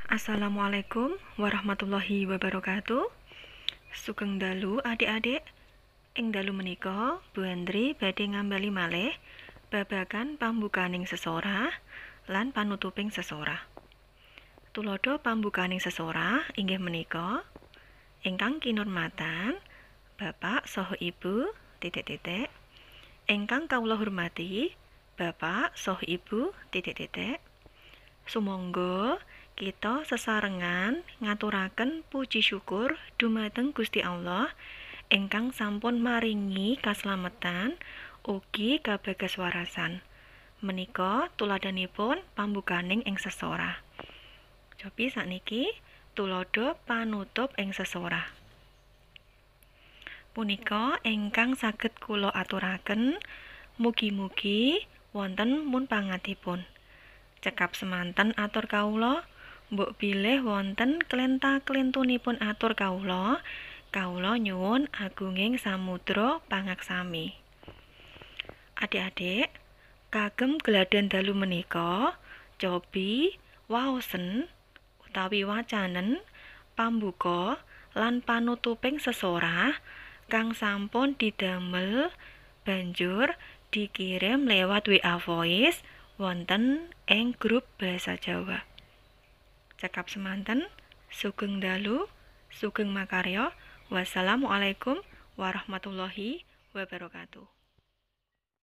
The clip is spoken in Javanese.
Assalamualaikum warahmatullahi wabarakatuh. Sugeng dalu adik-adik. Ing dalu menika Bu Andri badhe ngambali malih babagan pambukaning sesorah lan panutuping sesorah. Tuladha pambukaning sesorah inggih menika: ingkang kinurmatan Bapak saha Ibu titik-titik. Ingkang kawula hormati Bapak saha Ibu titik-titik. Sumangga kita sesarengan ngaturaken puji syukur dumateng Gusti Allah ingkang sampun maringi kaslametan ugi kabagaswarasan. Menika tuladhanipun pambukaning ing sesorah. Cobi sakniki tuladha panutup ing sesorah. Punika ingkang saged kula aturaken, mugi-mugi wonten mun pangatipun. Cekap semanten atur kawula, mbok bilih wonten klenta-klentunipun atur kawula nyuwun agunging samudra pangaksami. Adik-adik, kagem gladhen dalu menika, cobi waosen utawi wacanen pambuka lan panutuping sesorah kang sampun didamel banjur dikirim lewat WA Voice wonten ing grup Basa Jawa. Cekap semanten, sugeng dalu, sugeng makarya. Wassalamualaikum warahmatullahi wabarakatuh.